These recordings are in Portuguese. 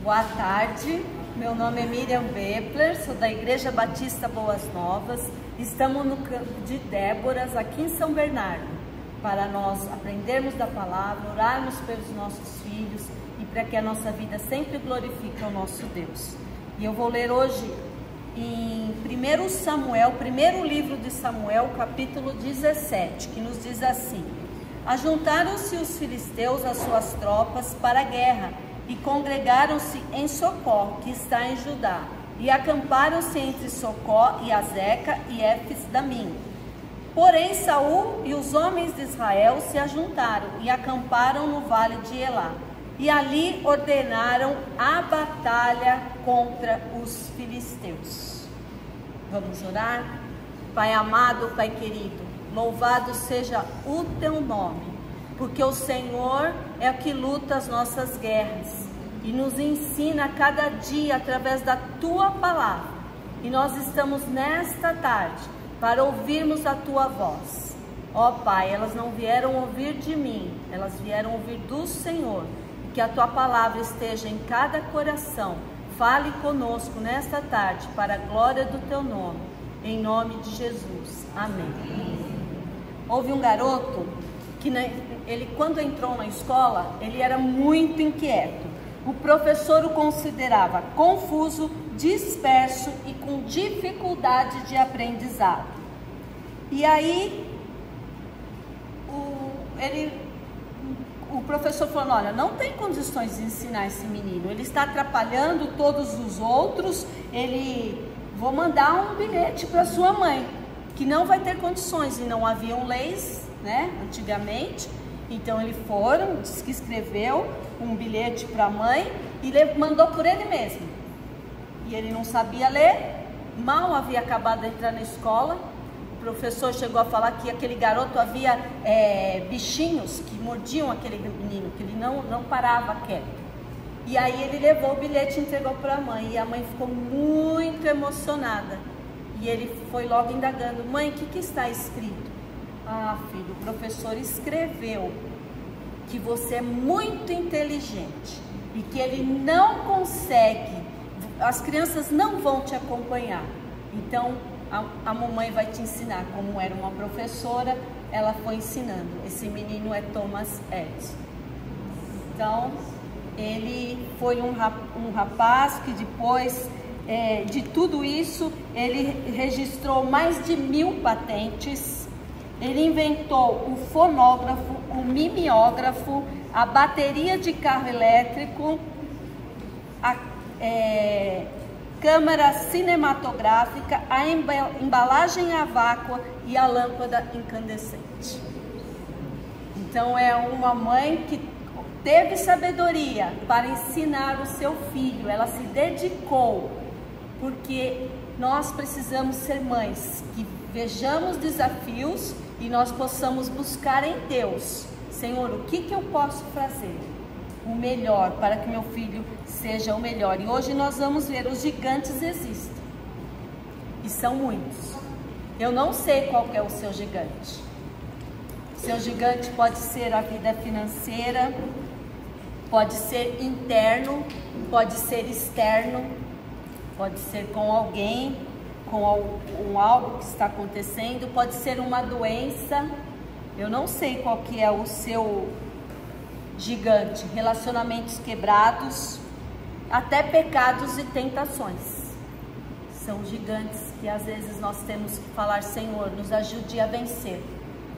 Boa tarde, meu nome é Miriam Wepler, sou da Igreja Batista Boas Novas. Estamos no campo de Déboras, aqui em São Bernardo, para nós aprendermos da palavra, orarmos pelos nossos filhos e para que a nossa vida sempre glorifique ao nosso Deus. E eu vou ler hoje em 1 Samuel, primeiro livro de Samuel, capítulo 17, que nos diz assim: Ajuntaram-se os filisteus às suas tropas para a guerra e congregaram-se em Socó, que está em Judá, e acamparam-se entre Socó e Azeca e Éfes-Damim. Porém Saul e os homens de Israel se ajuntaram e acamparam no vale de Elá, e ali ordenaram a batalha contra os filisteus. Vamos orar? Pai amado, Pai querido, louvado seja o teu nome, porque o Senhor é o que luta as nossas guerras e nos ensina a cada dia através da tua palavra. E nós estamos nesta tarde para ouvirmos a tua voz. Ó Pai, elas não vieram ouvir de mim, elas vieram ouvir do Senhor. Que a tua palavra esteja em cada coração. Fale conosco nesta tarde para a glória do teu nome, em nome de Jesus. Amém. Houve um garoto que ele, quando entrou na escola, ele era muito inquieto. O professor o considerava confuso, disperso e com dificuldade de aprendizado. E aí o professor falou: olha, não tem condições de ensinar esse menino, ele está atrapalhando todos os outros, vou mandar um bilhete para sua mãe, que não vai ter condições. E não haviam leis, né, antigamente. Então disse que escreveu um bilhete para a mãe e mandou por ele mesmo. E ele não sabia ler, mal havia acabado de entrar na escola. O professor chegou a falar que aquele garoto havia bichinhos que mordiam aquele menino, que ele não parava quieto. E aí ele levou o bilhete e entregou para a mãe, e a mãe ficou muito emocionada. E ele foi logo indagando: mãe, o que está escrito? Ah, filho, o professor escreveu que você é muito inteligente e que ele não consegue, as crianças não vão te acompanhar. Então a mamãe vai te ensinar. Como era uma professora, ela foi ensinando. Esse menino é Thomas Edison. Então ele foi um rapaz que depois de tudo isso, ele registrou mais de 1000 patentes. Ele inventou o fonógrafo, o mimeógrafo, a bateria de carro elétrico, a câmera cinematográfica, a embalagem a vácuo e a lâmpada incandescente. Então é uma mãe que teve sabedoria para ensinar o seu filho. Ela se dedicou, porque nós precisamos ser mães que vejamos desafios e nós possamos buscar em Deus: Senhor, o que eu posso fazer o melhor para que meu filho seja o melhor? E hoje nós vamos ver, os gigantes existem e são muitos. Eu não sei qual é o seu gigante. O seu gigante pode ser a vida financeira, pode ser interno, pode ser externo, pode ser com alguém, com algo que está acontecendo, pode ser uma doença. Eu não sei qual que é o seu gigante. Relacionamentos quebrados, até pecados e tentações. São gigantes que às vezes nós temos que falar: Senhor, nos ajude a vencer,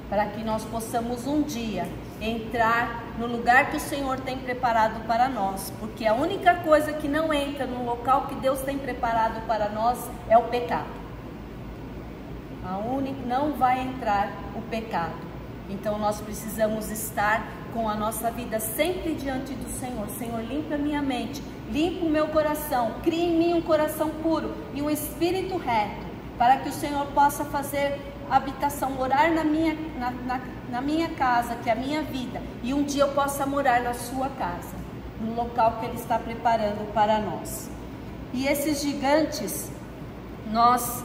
para que nós possamos um dia entrar no lugar que o Senhor tem preparado para nós, porque a única coisa que não entra no local que Deus tem preparado para nós é o pecado. Não vai entrar o pecado. Então nós precisamos estar com a nossa vida sempre diante do Senhor. Senhor, limpa a minha mente, limpa o meu coração, cria em mim um coração puro e um espírito reto, para que o Senhor possa fazer habitação, morar na minha casa, que é a minha vida, e um dia eu possa morar na sua casa, no local que Ele está preparando para nós. E esses gigantes, nós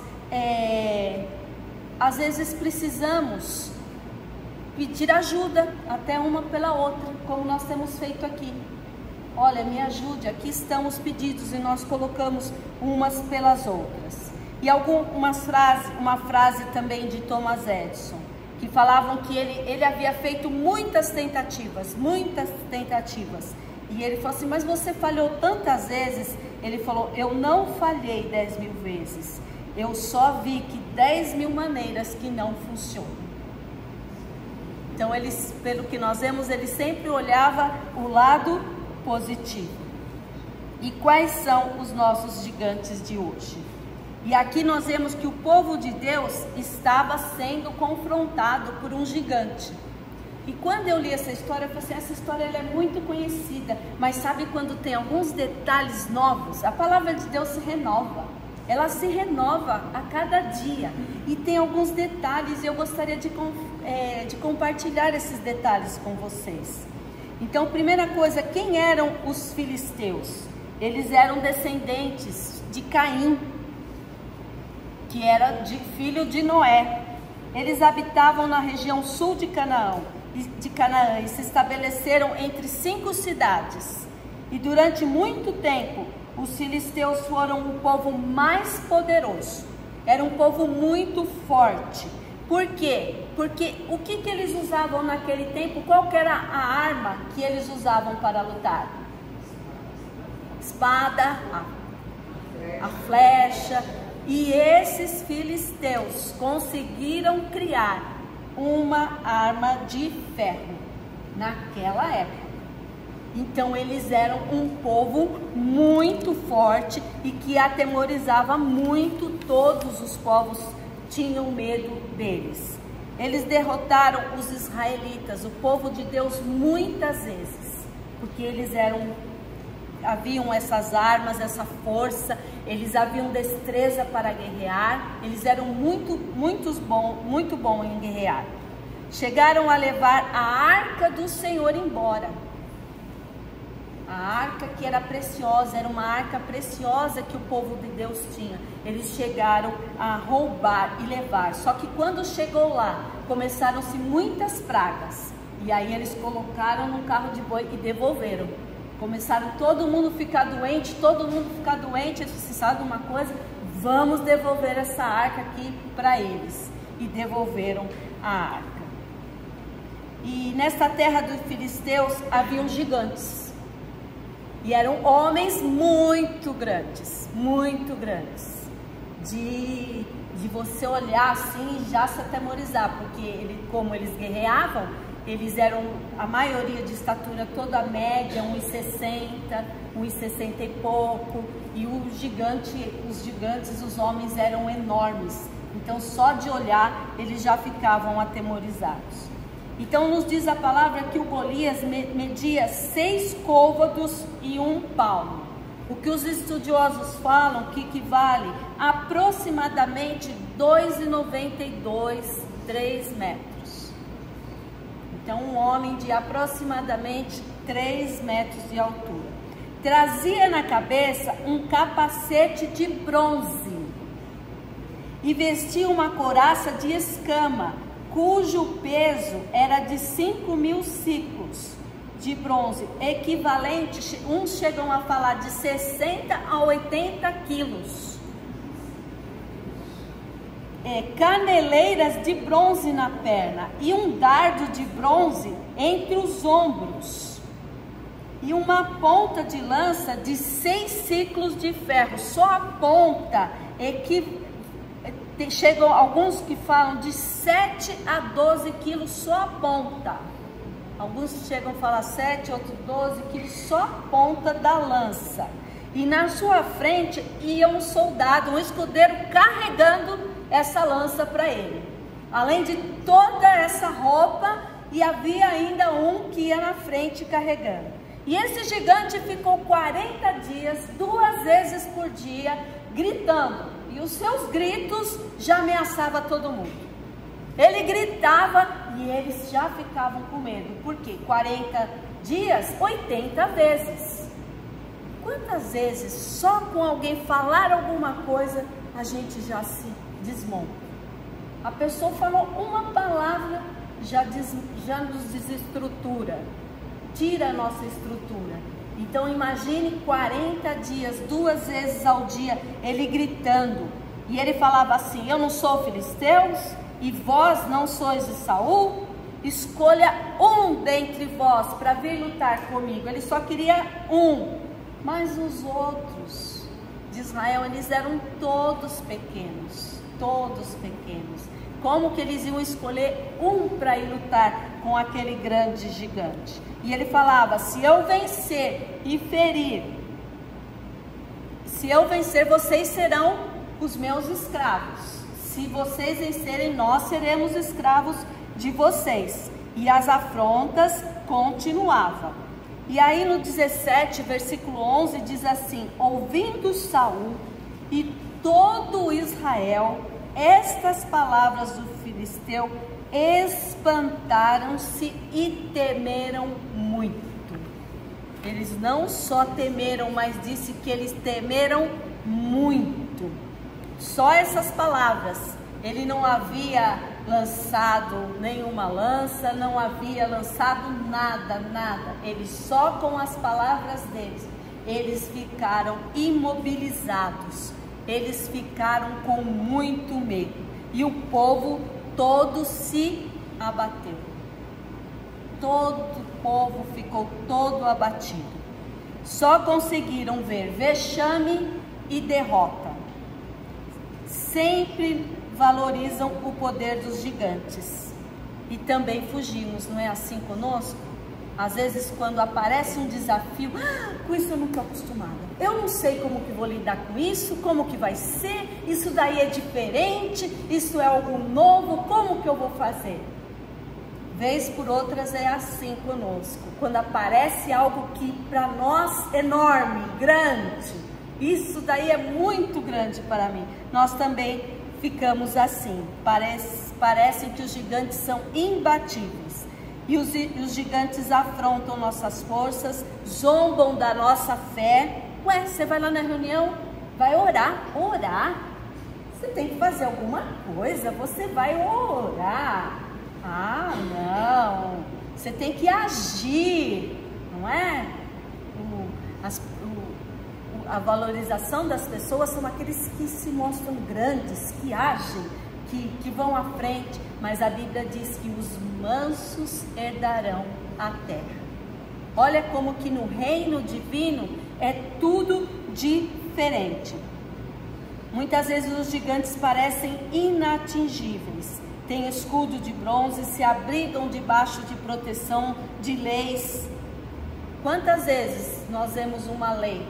às vezes precisamos pedir ajuda até uma pela outra, como nós temos feito aqui. olha, me ajude, aqui estão os pedidos, e nós colocamos umas pelas outras. E uma frase também de Thomas Edison, que falavam que ele havia feito muitas tentativas, e ele falou assim, mas você falhou tantas vezes. Ele falou, eu não falhei 10.000 vezes, eu só vi que 10.000 maneiras que não funcionam. Então, pelo que nós vemos, ele sempre olhava o lado positivo. E quais são os nossos gigantes de hoje? E aqui nós vemos que o povo de Deus estava sendo confrontado por um gigante. E quando eu li essa história, eu falei assim, essa história ela é muito conhecida, mas sabe quando tem alguns detalhes novos? A palavra de Deus se renova, ela se renova a cada dia, e tem alguns detalhes, e eu gostaria de compartilhar esses detalhes com vocês. Então, primeira coisa, quem eram os filisteus? Eles eram descendentes de Caim, que era filho de Noé. Eles habitavam na região sul de Canaã e se estabeleceram entre 5 cidades. E durante muito tempo, os filisteus foram o povo mais poderoso. Era um povo muito forte. Por quê? Porque o que eles usavam naquele tempo? Qual que era a arma que eles usavam para lutar? Espada, a flecha. E esses filisteus conseguiram criar uma arma de ferro naquela época. Então eles eram um povo muito forte e que atemorizava muito. Todos os povos tinham medo deles. Eles derrotaram os israelitas, o povo de Deus, muitas vezes, porque haviam essas armas, essa força, eles haviam destreza para guerrear, eles eram muito bons em guerrear. Chegaram a levar a arca do Senhor embora. A arca que era preciosa, era uma arca preciosa que o povo de Deus tinha. Eles chegaram a roubar e levar. Só que quando chegou lá, começaram-se muitas pragas. E aí eles colocaram num carro de boi e devolveram. Começaram todo mundo ficar doente, Eles disseram, sabe uma coisa? Vamos devolver essa arca aqui para eles. E devolveram a arca. E nesta terra dos filisteus haviam gigantes. E eram homens muito grandes. De você olhar assim e já se atemorizar. Porque como eles guerreavam, eles eram, a maioria de estatura toda média, 1,60, 1,60 e pouco. E os gigantes, os homens eram enormes. Então só de olhar eles já ficavam atemorizados. Então nos diz a palavra que o Golias media 6 côvados e 1 palmo. O que os estudiosos falam que equivale a aproximadamente 2,92, 3 metros. Então um homem de aproximadamente 3 metros de altura. Trazia na cabeça um capacete de bronze e vestia uma couraça de escama, cujo peso era de 5.000 ciclos de bronze, equivalente, uns chegam a falar de 60 a 80 quilos. Caneleiras de bronze na perna e um dardo de bronze entre os ombros. E uma ponta de lança de 6 ciclos de ferro. Só a ponta chegam alguns que falam de 7 a 12 quilos só a ponta. Alguns chegam a falar 7, outros 12 quilos só a ponta da lança. E na sua frente ia um soldado, um escudeiro, carregando essa lança para ele. Além de toda essa roupa, e havia ainda um que ia na frente carregando. E esse gigante ficou 40 dias, 2 vezes por dia, gritando. E os seus gritos já ameaçavam todo mundo. Ele gritava e eles já ficavam com medo. Por quê? 40 dias, 80 vezes. Quantas vezes só com alguém falar alguma coisa a gente já se desmonta? A pessoa falou uma palavra, já nos desestrutura, tira a nossa estrutura. E Então imagine 40 dias, 2 vezes ao dia, ele gritando. E ele falava assim: eu não sou filisteus e vós não sois de Saul? Escolha um dentre vós para vir lutar comigo. Ele só queria um, mas os outros de Israel, eles eram todos pequenos, todos pequenos. Como que eles iam escolher um para ir lutar com aquele grande gigante? E ele falava: se eu vencer e ferir, se eu vencer, vocês serão os meus escravos. Se vocês vencerem, nós seremos escravos de vocês. E as afrontas continuavam. E aí no 17, versículo 11, diz assim: ouvindo Saul e todo Israel estas palavras do filisteu, espantaram-se e temeram muito. Eles não só temeram, mas disse que eles temeram muito. Só essas palavras. Ele não havia lançado nenhuma lança, não havia lançado nada. Ele só com as palavras deles, eles ficaram imobilizados. Eles ficaram com muito medo. E o povo todo se abateu. Todo o povo ficou todo abatido. Só conseguiram ver vexame e derrota. Sempre valorizam o poder dos gigantes. E também fugimos, não é assim conosco? Às vezes quando aparece um desafio, com isso eu não estou acostumada. Eu não sei como que vou lidar com isso, como que vai ser, isso daí é diferente, isso é algo novo, como que eu vou fazer? Vez por outras é assim conosco. Quando aparece algo que para nós é enorme, grande, isso daí é muito grande para mim, nós também ficamos assim. Parece que os gigantes são imbatíveis. E os gigantes afrontam nossas forças, zombam da nossa fé. Ué, você vai lá na reunião, vai orar. Você tem que fazer alguma coisa, você vai orar. Ah, não, você tem que agir, não é? A valorização das pessoas são aqueles que se mostram grandes, que agem, que vão à frente. Mas a Bíblia diz que os mansos herdarão a terra. Olha como que no reino divino é tudo diferente. Muitas vezes os gigantes parecem inatingíveis. Têm escudo de bronze, se abrigam debaixo de proteção de leis. Quantas vezes nós vemos uma lei?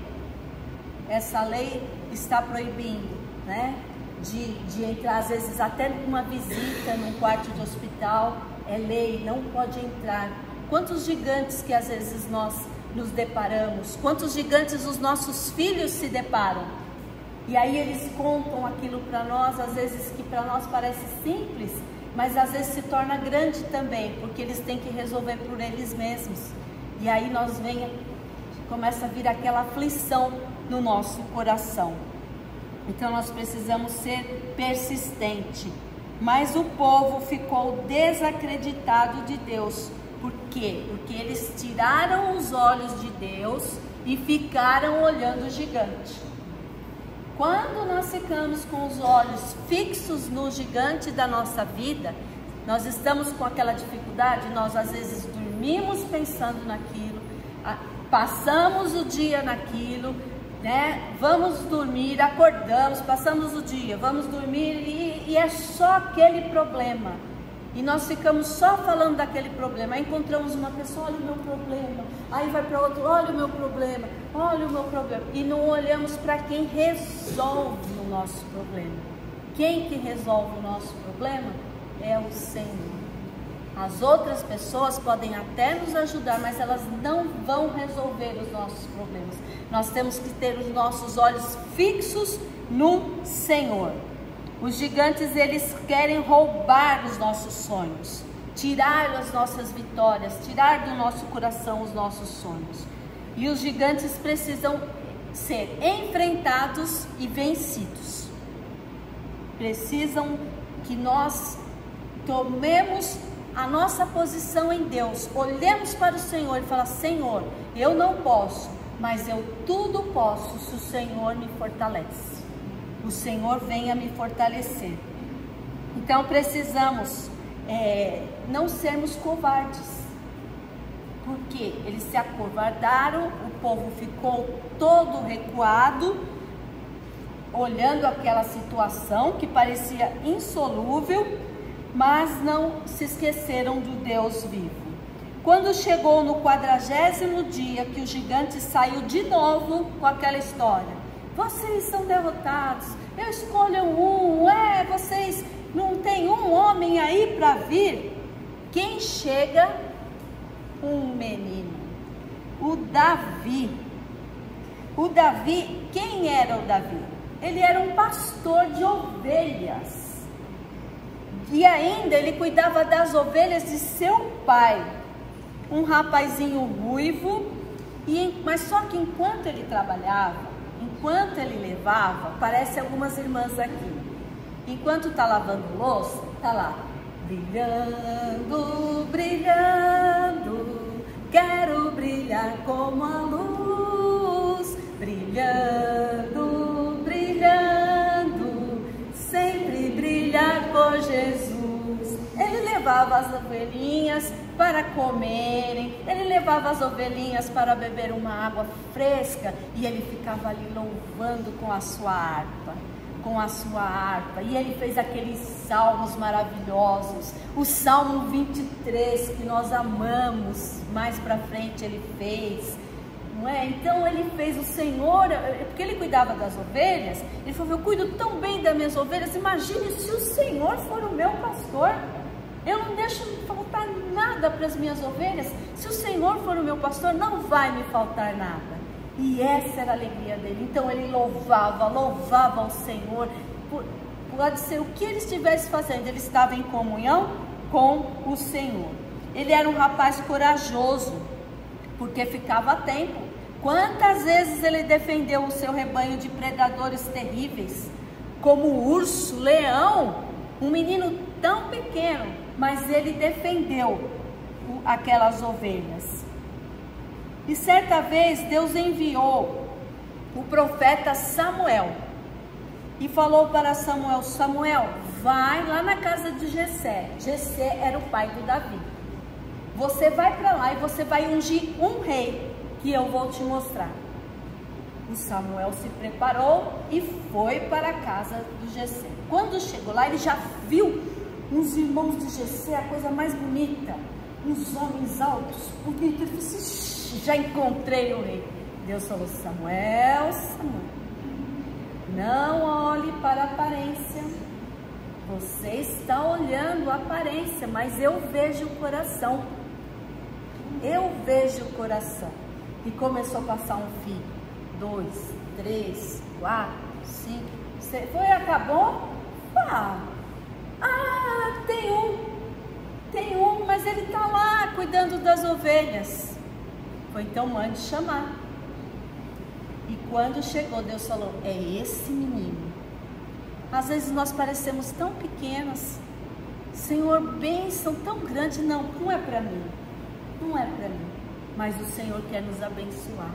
Essa lei está proibindo, né? De entrar, às vezes até uma visita num quarto de hospital, é lei, não pode entrar. Quantos gigantes que às vezes nós nos deparamos, quantos gigantes os nossos filhos se deparam, e aí eles contam aquilo para nós, às vezes que para nós parece simples, mas às vezes se torna grande também, porque eles têm que resolver por eles mesmos, e aí começa a vir aquela aflição no nosso coração. Então nós precisamos ser persistentes. Mas o povo ficou desacreditado de Deus. Por quê? Porque eles tiraram os olhos de Deus e ficaram olhando o gigante. Quando nós ficamos com os olhos fixos no gigante da nossa vida, nós estamos com aquela dificuldade, nós às vezes dormimos pensando naquilo, passamos o dia naquilo, né? Vamos dormir, acordamos, passamos o dia, vamos dormir e é só aquele problema. E nós ficamos só falando daquele problema. Aí encontramos uma pessoa, olha o meu problema. Aí vai para outro, olha o meu problema, olha o meu problema. E não olhamos para quem resolve o nosso problema. Quem que resolve o nosso problema é o Senhor. As outras pessoas podem até nos ajudar, mas elas não vão resolver os nossos problemas. Nós temos que ter os nossos olhos fixos no Senhor. Os gigantes, eles querem roubar os nossos sonhos, tirar as nossas vitórias, tirar do nosso coração os nossos sonhos. E os gigantes precisam ser enfrentados e vencidos. Precisam que nós tomemos a nossa posição em Deus, olhemos para o Senhor e falar: Senhor, eu não posso, mas eu tudo posso se o Senhor me fortalece. O Senhor venha me fortalecer. Então precisamos não sermos covardes, porque eles se acovardaram, o povo ficou todo recuado, olhando aquela situação que parecia insolúvel, mas não se esqueceram do Deus vivo. Quando chegou no 40º dia, que o gigante saiu de novo com aquela história: vocês são derrotados, eu escolho vocês não tem um homem aí para vir. Quem chega? Um menino, o Davi. O Davi, quem era o Davi? Ele era um pastor de ovelhas, e ainda ele cuidava das ovelhas de seu pai, um rapazinho ruivo. Mas só que enquanto ele trabalhava, enquanto ele levava, parece algumas irmãs aqui, enquanto está lavando louça, está lá, brilhando, brilhando, quero brilhar como a luz, brilhando, brilhando, sempre brilhar por Jesus. Ele levava as ovelhinhas para comerem, ele levava as ovelhinhas para beber uma água fresca, e ele ficava ali louvando com a sua harpa. E ele fez aqueles salmos maravilhosos, o Salmo 23, que nós amamos, mais para frente ele fez, não é? Então ele fez o Senhor, porque ele cuidava das ovelhas, ele falou: eu cuido tão bem das minhas ovelhas, imagine se o Senhor for o meu pastor, eu não deixo faltar nada para as minhas ovelhas. Se o Senhor for o meu pastor, não vai me faltar nada. E essa era a alegria dele. Então ele louvava ao Senhor. Pode ser o que ele estivesse fazendo, ele estava em comunhão com o Senhor. Ele era um rapaz corajoso, porque ficava a tempo. Quantas vezes ele defendeu o seu rebanho de predadores terríveis, como o urso, leão, um menino tão pequeno, mas ele defendeu aquelas ovelhas. E certa vez Deus enviou o profeta Samuel e falou para Samuel: Samuel, vai lá na casa de Jessé. Jessé era o pai do Davi. Você vai para lá e você vai ungir um rei, que eu vou te mostrar. O Samuel se preparou e foi para a casa de Jessé. Quando chegou lá, ele já viu uns irmãos de Jessé, a coisa mais bonita, uns homens altos, bonitos. Ele disse: já encontrei o rei. Deus falou: Samuel, não olhe para a aparência. Você está olhando a aparência, mas eu vejo o coração. Eu vejo o coração. E começou a passar um filho, 2, 3, 4, 5, 6. Foi, acabou? Tem um, mas ele está lá cuidando das ovelhas. Foi, então mande chamar. E quando chegou, Deus falou: é esse menino. Às vezes nós parecemos tão pequenas. Senhor, bênção tão grande. Não é para mim. Não é para mim. Mas o Senhor quer nos abençoar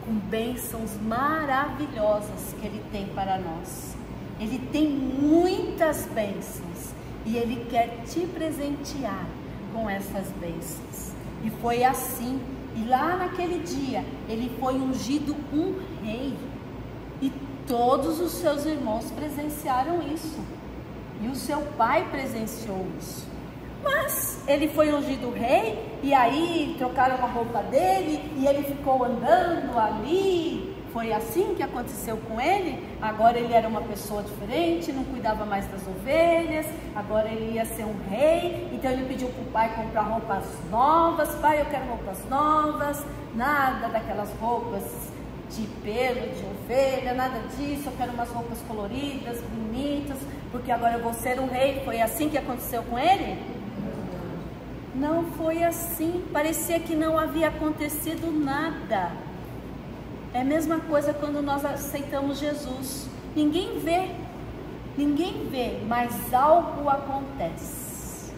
com bênçãos maravilhosas que Ele tem para nós. Ele tem muitas bênçãos e Ele quer te presentear com essas bênçãos. E foi assim. E lá naquele dia, ele foi ungido um rei. E todos os seus irmãos presenciaram isso. E o seu pai presenciou isso. Mas ele foi ungido rei, e aí trocaram a roupa dele, e ele ficou andando ali. Foi assim que aconteceu com ele. Agora ele era uma pessoa diferente, não cuidava mais das ovelhas, agora ele ia ser um rei. Então ele pediu para o pai comprar roupas novas. Pai, eu quero roupas novas, nada daquelas roupas de pelo, de ovelha, nada disso. Eu quero umas roupas coloridas, bonitas, porque agora eu vou ser um rei. Foi assim que aconteceu com ele? Não foi assim, parecia que não havia acontecido nada. É a mesma coisa quando nós aceitamos Jesus. Ninguém vê, mas algo acontece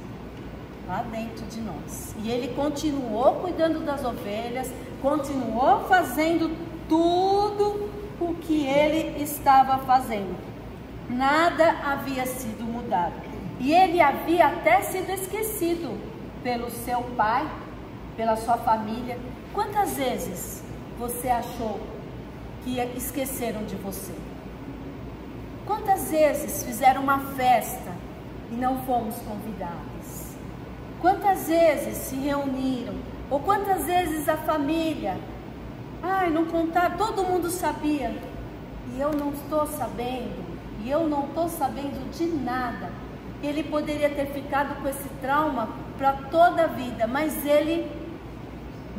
lá dentro de nós. E ele continuou cuidando das ovelhas, continuou fazendo tudo o que ele estava fazendo. Nada havia sido mudado. E ele havia até sido esquecido pelo seu pai, pela sua família. Quantas vezes você achou que esqueceram de você? Quantas vezes fizeram uma festa e não fomos convidados? Quantas vezes se reuniram? Ou quantas vezes a família, não contaram, todo mundo sabia, e eu não estou sabendo, e eu não estou sabendo de nada. Ele poderia ter ficado com esse trauma para toda a vida, mas ele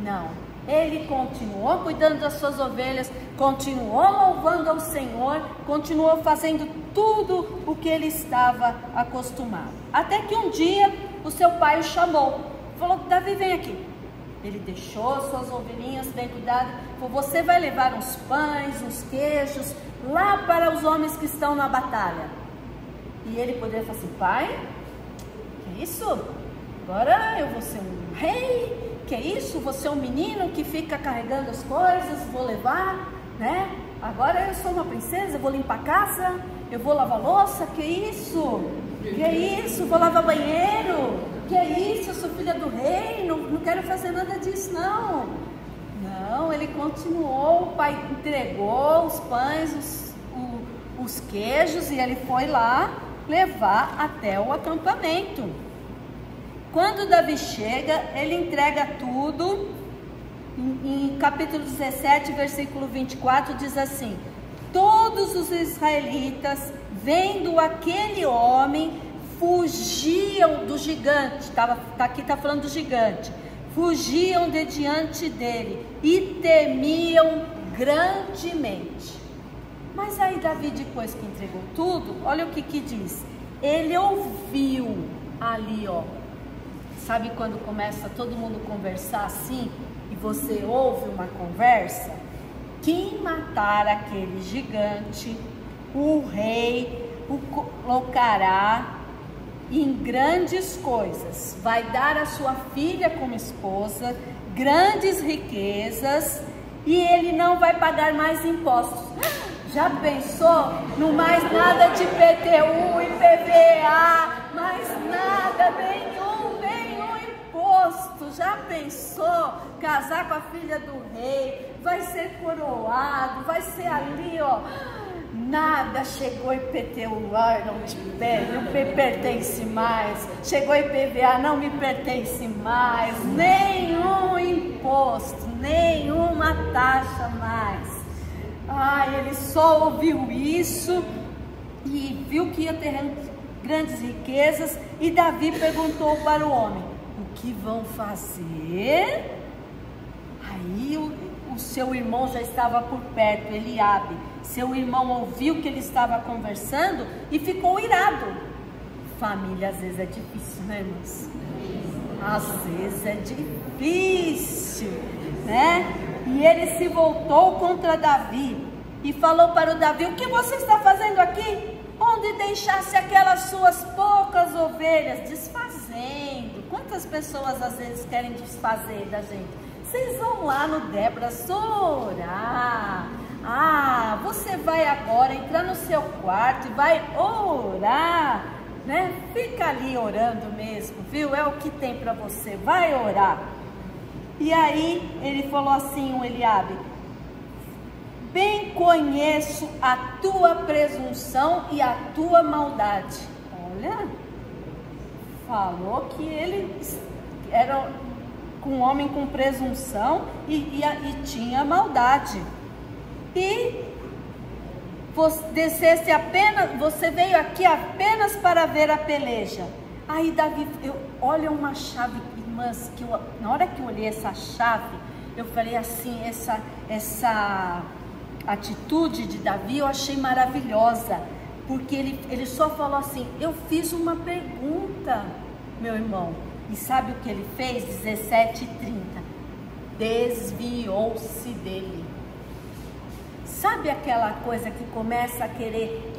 não. Ele continuou cuidando das suas ovelhas, continuou louvando ao Senhor, continuou fazendo tudo o que ele estava acostumado. Até que um dia o seu pai o chamou, falou: Davi, vem aqui. Ele deixou suas ovelhinhas bem cuidadas, falou: você vai levar uns pães, uns queijos, lá para os homens que estão na batalha. E ele poderia falar assim: pai, que isso? Agora eu vou ser um rei? Que isso? Vou ser um menino que fica carregando as coisas, vou levar, né? Agora eu sou uma princesa, vou limpar a casa, eu vou lavar louça, que isso? Que isso? Vou lavar banheiro, que isso? Eu sou filha do rei, não quero fazer nada disso, não. Não, ele continuou, o pai entregou os pães, os queijos, e ele foi lá levar até o acampamento. Quando Davi chega, ele entrega tudo. Em capítulo 17, versículo 24, diz assim: todos os israelitas, vendo aquele homem, fugiam do gigante. Aqui está falando do gigante. Fugiam de diante dele e temiam grandemente. Mas aí Davi, depois que entregou tudo, olha o que diz. Ele ouviu ali, sabe quando começa todo mundo conversar assim, e você ouve uma conversa? Quem matar aquele gigante, o rei o colocará em grandes coisas, vai dar a sua filha como esposa, grandes riquezas, e ele não vai pagar mais impostos. Já pensou? Não mais nada de PTU, IPVA, mais nada, nenhum imposto. Já pensou? Casar com a filha do rei, vai ser coroado, vai ser ali, nada, chegou IPTU, não me pertence mais, chegou IPVA, não me pertence mais, nenhum imposto, nenhuma taxa mais. Ele só ouviu isso e viu que ia ter grandes riquezas, e Davi perguntou para o homem: o que vão fazer? Aí o seu irmão já estava por perto, Eliabe. Seu irmão ouviu que ele estava conversando e ficou irado. Família às vezes é difícil, né, irmãos? Às vezes é difícil, né? E ele se voltou contra Davi e falou para o Davi: o que você está fazendo aqui? Onde deixasse aquelas suas poucas ovelhas? Desfazendo. Quantas pessoas às vezes querem desfazer da gente? Vocês vão lá no Débora orar. Você vai agora entrar no seu quarto e vai orar, né? Fica ali orando mesmo, viu? É o que tem para você, vai orar. E aí ele falou assim, o Eliabe: bem conheço a tua presunção e a tua maldade. Olha, falou que ele era um homem com presunção e tinha maldade. E você veio aqui apenas para ver a peleja. Aí Davi, olha uma chave, irmãs, na hora que eu olhei essa chave, eu falei assim, essa atitude de Davi eu achei maravilhosa, porque ele só falou assim: eu fiz uma pergunta, meu irmão. E sabe o que ele fez? 17:30, desviou-se dele. Sabe aquela coisa que começa a querer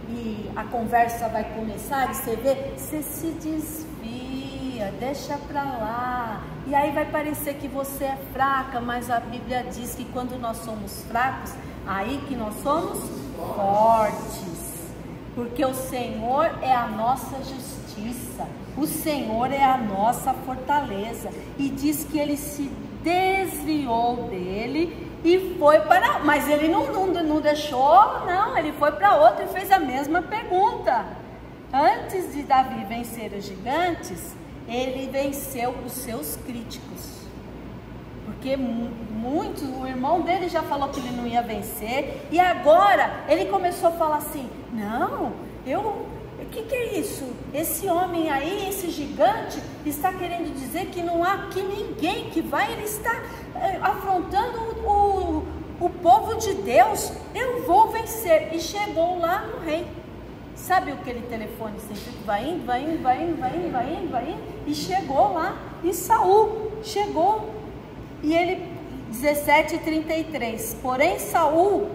e a conversa vai começar, e você vê, você se desvia. dia, deixa pra lá. E aí vai parecer que você é fraca, mas a Bíblia diz que quando nós somos fracos, aí que nós somos fortes. Porque o Senhor é a nossa justiça, o Senhor é a nossa fortaleza. E diz que ele se desviou dele e foi para... Mas ele não deixou, não, ele foi para outro e fez a mesma pergunta. Antes de Davi vencer os gigantes, ele venceu os seus críticos. Porque o irmão dele já falou que ele não ia vencer. E agora ele começou a falar assim, não, o que é isso? Esse homem aí, esse gigante, está querendo dizer que não há aqui ninguém que vai, ele está afrontando o povo de Deus. Eu vou vencer. E chegou lá no rei. Sabe aquele telefone sempre que vai indo, e chegou lá, e Saul chegou, e ele, 17:33, porém Saul,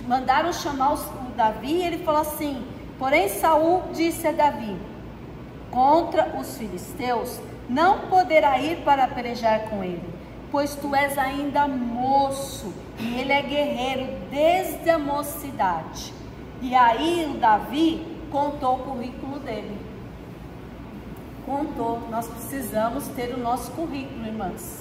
mandaram chamar o Davi, e ele falou assim, porém Saul disse a Davi, contra os filisteus, não poderá ir para pelejar com ele, pois tu és ainda moço, e ele é guerreiro desde a mocidade. E aí o Davi contou o currículo dele. Contou. Nós precisamos ter o nosso currículo, irmãs.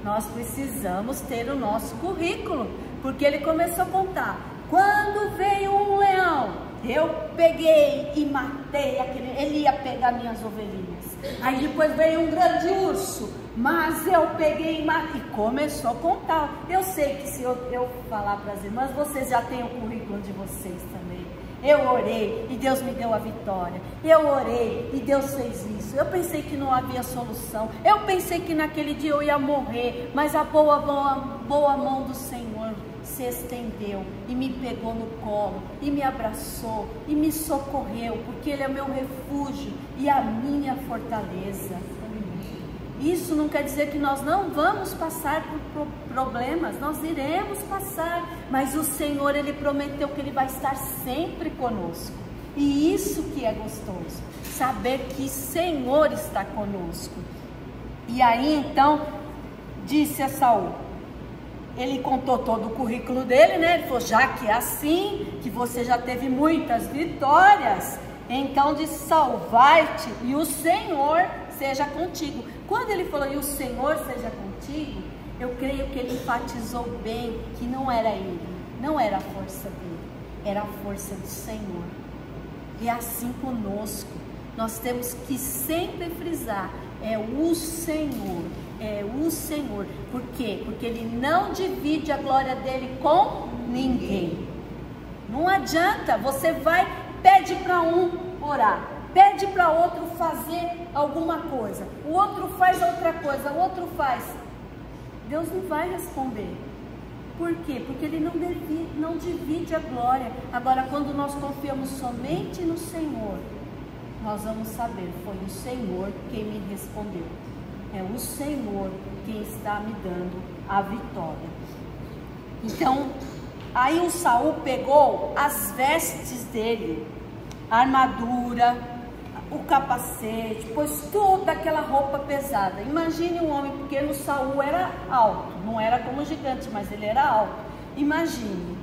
Nós precisamos ter o nosso currículo. Porque ele começou a contar. Quando veio um leão, eu peguei e matei aquele... Ele ia pegar minhas ovelhinhas. Aí depois veio um grande urso, mas eu peguei e matei. E começou a contar. Eu sei que se eu falar para as irmãs, vocês já têm o currículo de vocês também. Eu orei e Deus me deu a vitória. Eu orei e Deus fez isso. Eu pensei que não havia solução. Eu pensei que naquele dia eu ia morrer. Mas a boa mão do Senhor se estendeu e me pegou no colo e me abraçou e me socorreu, porque Ele é meu refúgio e a minha fortaleza. Isso não quer dizer que nós não vamos passar por problemas, nós iremos passar, mas o Senhor, Ele prometeu que Ele vai estar sempre conosco. E isso que é gostoso, saber que o Senhor está conosco. E aí então, disse a Saul, ele contou todo o currículo dele, né? Ele falou, já que é assim, que você já teve muitas vitórias, então disse Saul, vai-te e o Senhor seja contigo. Quando ele falou, e o Senhor seja contigo, eu creio que ele enfatizou bem que não era ele, não era a força dele, era a força do Senhor. E assim conosco, nós temos que sempre frisar, é o Senhor, é o Senhor. Por quê? Porque Ele não divide a glória dele com ninguém. Não adianta, você vai, pede para um orar, pede para outro fazer alguma coisa, o outro faz outra coisa, o outro faz. Deus não vai responder. Por quê? Porque Ele não divide a glória. Agora, quando nós confiamos somente no Senhor, nós vamos saber, foi o Senhor quem me respondeu. É o Senhor quem está me dando a vitória. Então, aí o Saul pegou as vestes dele, a armadura, o capacete, pôs toda aquela roupa pesada. Imagine um homem, porque o Saul era alto, não era como gigante, mas ele era alto. Imagine,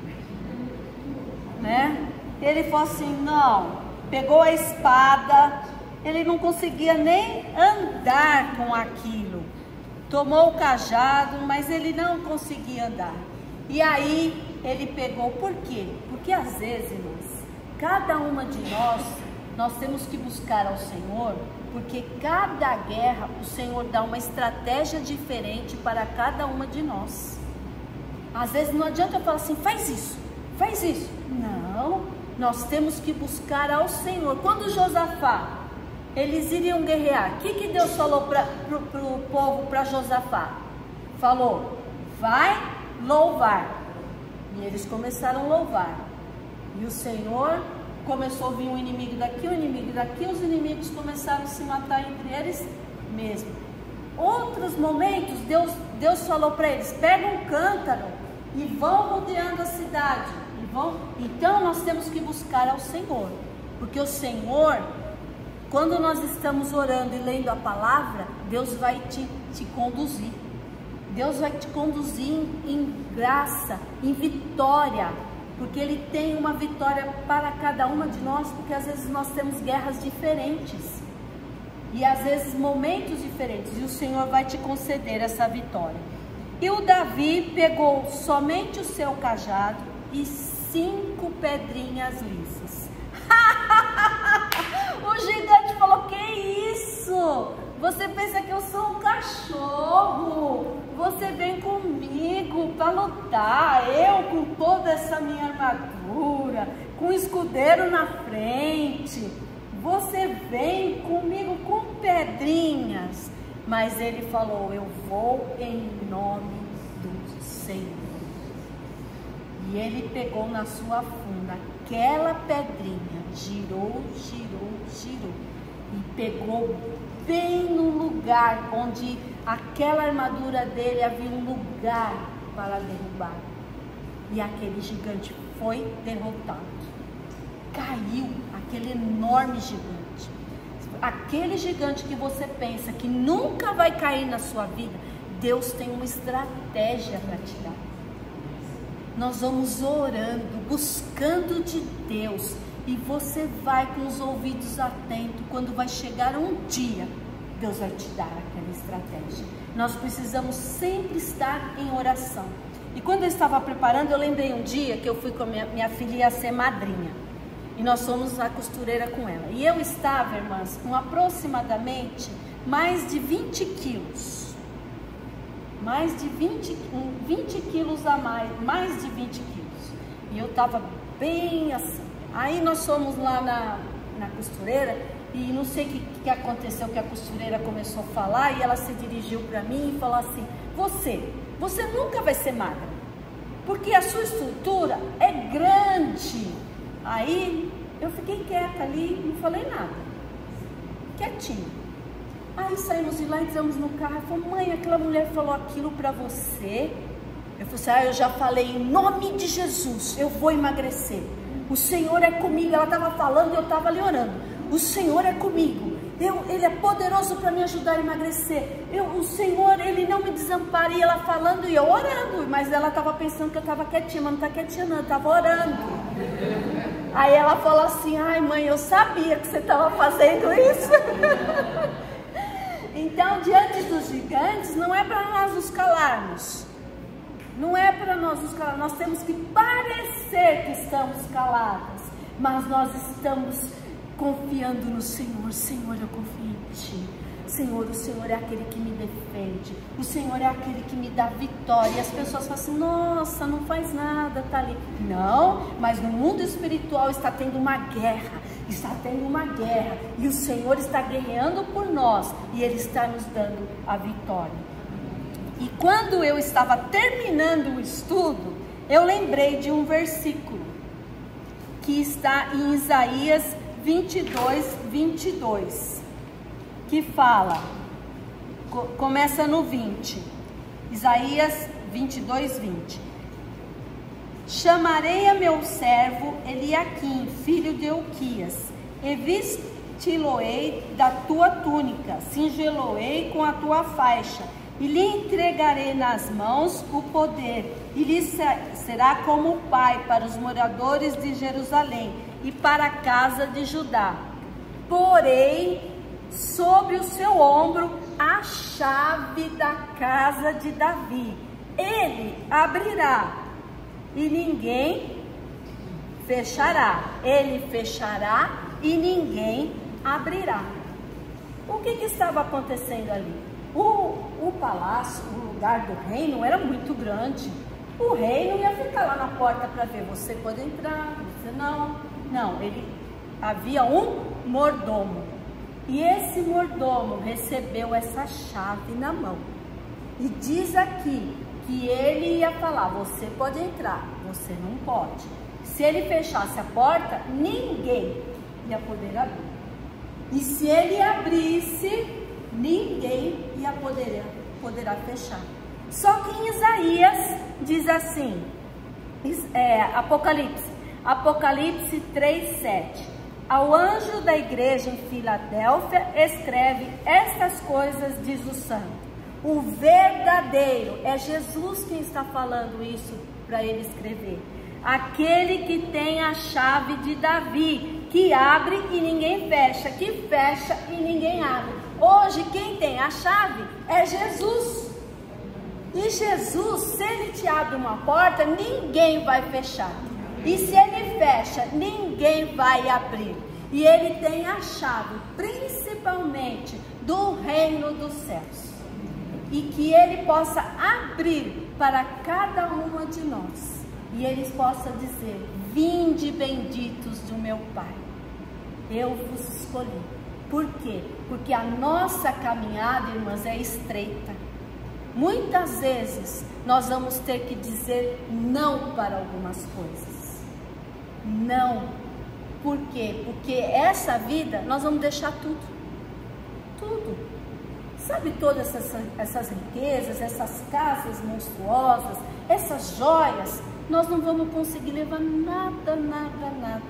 né? Ele falou assim, não, pegou a espada, ele não conseguia nem andar com aquilo. Tomou o cajado, mas ele não conseguia andar. E aí ele pegou, por quê? Porque às vezes, irmãs, cada uma de nós temos que buscar ao Senhor, porque cada guerra o Senhor dá uma estratégia diferente para cada uma de nós. Às vezes não adianta eu falar assim, faz isso, faz isso. Não, nós temos que buscar ao Senhor. Quando Josafá, eles iriam guerrear, o que Deus falou para o povo, para Josafá? Falou, vai louvar. E eles começaram a louvar. E o Senhor começou a vir um inimigo daqui, os inimigos começaram a se matar entre eles mesmo. Outros momentos, Deus falou para eles, pega um cântaro e vão rodeando a cidade. Então nós temos que buscar ao Senhor, porque o Senhor quando nós estamos orando e lendo a palavra, Deus vai te conduzir. Deus vai te conduzir em graça, em vitória, porque Ele tem uma vitória para cada uma de nós, porque às vezes nós temos guerras diferentes e às vezes momentos diferentes, e o Senhor vai te conceder essa vitória. E o Davi pegou somente o seu cajado e 5 pedrinhas lisas. O gigante falou: que isso? Você pensa que eu sou um cachorro? Você vem comigo para lutar, eu com toda essa minha armadura, com o escudeiro na frente, você vem comigo com pedrinhas. Mas ele falou: eu vou em nome do Senhor. E ele pegou na sua funda aquela pedrinha, girou, girou, girou, e pegou bem no lugar onde aquela armadura dele havia um lugar para derrubar. E aquele gigante foi derrotado. Caiu aquele enorme gigante. Aquele gigante que você pensa que nunca vai cair na sua vida, Deus tem uma estratégia para tirar. Nós vamos orando, buscando de Deus, e você vai com os ouvidos atentos. Quando vai chegar um dia, Deus vai te dar aquela estratégia. Nós precisamos sempre estar em oração. E quando eu estava preparando, eu lembrei um dia que eu fui com a minha filha ia ser madrinha. E nós fomos à costureira com ela. E eu estava, irmãs, com aproximadamente mais de 20 quilos. Mais de 20 quilos a mais de 20 quilos. E eu estava bem assim. Aí nós fomos lá na costureira e não sei o que aconteceu, que a costureira começou a falar e ela se dirigiu para mim e falou assim: você nunca vai ser magra, porque a sua estrutura é grande. Aí eu fiquei quieta ali, não falei nada, quietinha. Aí saímos de lá, entramos no carro e falou: mãe, aquela mulher falou aquilo para você. Eu falei assim: eu já falei, em nome de Jesus, eu vou emagrecer. O Senhor é comigo. Ela estava falando e eu estava ali orando. O Senhor é comigo. Ele é poderoso para me ajudar a emagrecer. O Senhor, Ele não me desampara. E ela falando e eu orando. Mas ela estava pensando que eu estava quietinha. Mas não está quietinha não, eu estava orando. Aí ela falou assim: ai mãe, eu sabia que você estava fazendo isso. Então, diante dos gigantes, não é para nós nos calarmos. Não é para nós nos calarmos. Nós temos que parecer que estamos caladas, mas nós estamos confiando no Senhor. Senhor, eu confio em Ti. Senhor, o Senhor é aquele que me defende. O Senhor é aquele que me dá vitória. E as pessoas falam assim: nossa, não faz nada, tá ali. Não, mas no mundo espiritual está tendo uma guerra. Está tendo uma guerra. E o Senhor está guerreando por nós. E Ele está nos dando a vitória. E quando eu estava terminando o estudo, eu lembrei de um versículo que está em Isaías 22, 22, que fala, começa no 20, Isaías 22, 20. Chamarei a meu servo Eliaquim, filho de Hilquias, e vesti-lo-ei da tua túnica, cingê-lo-ei com a tua faixa, e lhe entregarei nas mãos o poder, e lhe será como pai para os moradores de Jerusalém e para a casa de Judá. Porém, sobre o seu ombro a chave da casa de Davi. Ele abrirá e ninguém fechará. Ele fechará e ninguém abrirá. O que estava acontecendo ali? O palácio, o lugar do reino era muito grande. O rei não ia ficar lá na porta para ver, você pode entrar, você não. Não, havia um mordomo. E esse mordomo recebeu essa chave na mão. E diz aqui que ele ia falar: você pode entrar, você não pode. Se ele fechasse a porta, ninguém ia poder abrir. E se ele abrisse, ninguém ia poderá fechar. Só que em Isaías diz assim, Apocalipse 3:7. Ao anjo da igreja em Filadélfia, escreve estas coisas, diz o santo. O verdadeiro, é Jesus quem está falando isso para ele escrever. Aquele que tem a chave de Davi, que abre e ninguém fecha, que fecha e ninguém abre. Hoje quem tem a chave é Jesus. E Jesus, se ele te abre uma porta, ninguém vai fechar. E se ele fecha, ninguém vai abrir. E ele tem a chave, principalmente, do reino dos céus. E que ele possa abrir para cada uma de nós. E ele possa dizer: vinde benditos do meu Pai. Eu vos escolhi. Por quê? Porque a nossa caminhada, irmãs, é estreita. Muitas vezes nós vamos ter que dizer não para algumas coisas. Não. Por quê? Porque essa vida nós vamos deixar tudo. Tudo. Sabe todas essas riquezas, essas casas monstruosas, essas joias? Nós não vamos conseguir levar nada, nada, nada.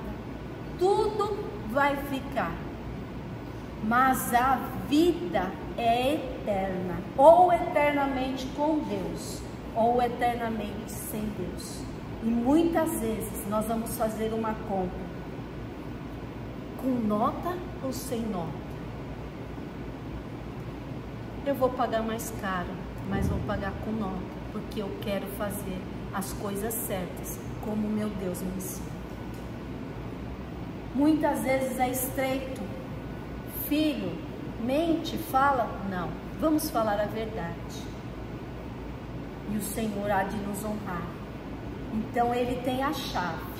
Tudo vai ficar. Mas a vida é eterna, ou eternamente com Deus, ou eternamente sem Deus. E muitas vezes nós vamos fazer uma compra com nota ou sem nota. Eu vou pagar mais caro, mas vou pagar com nota, porque eu quero fazer as coisas certas, como meu Deus me ensina. Muitas vezes é estreito. Filho, mente, fala? Não, vamos falar a verdade. E o Senhor há de nos honrar. Então ele tem a chave.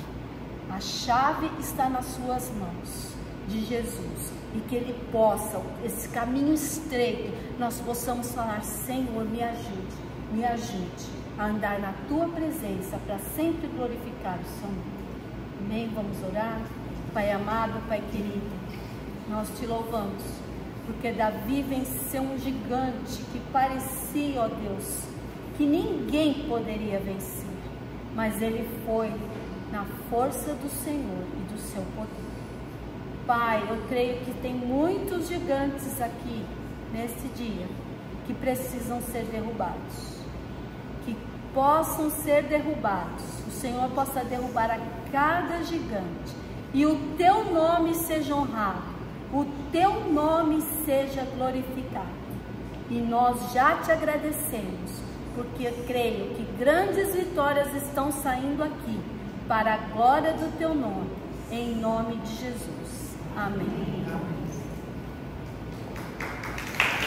A chave está nas suas mãos, de Jesus. E que ele possa, esse caminho estreito, nós possamos falar: Senhor, me ajude a andar na tua presença para sempre glorificar o seu nome. Amém? Vamos orar? Pai amado, Pai querido, nós te louvamos, porque Davi venceu um gigante que parecia, ó Deus, que ninguém poderia vencer, mas ele foi na força do Senhor e do seu poder. Pai, eu creio que tem muitos gigantes aqui, neste dia, que precisam ser derrubados, que possam ser derrubados, o Senhor possa derrubar a cada gigante, e o teu nome seja honrado, o teu nome seja glorificado. E nós já te agradecemos, porque eu creio que grandes vitórias estão saindo aqui, para a glória do teu nome, em nome de Jesus. Amém.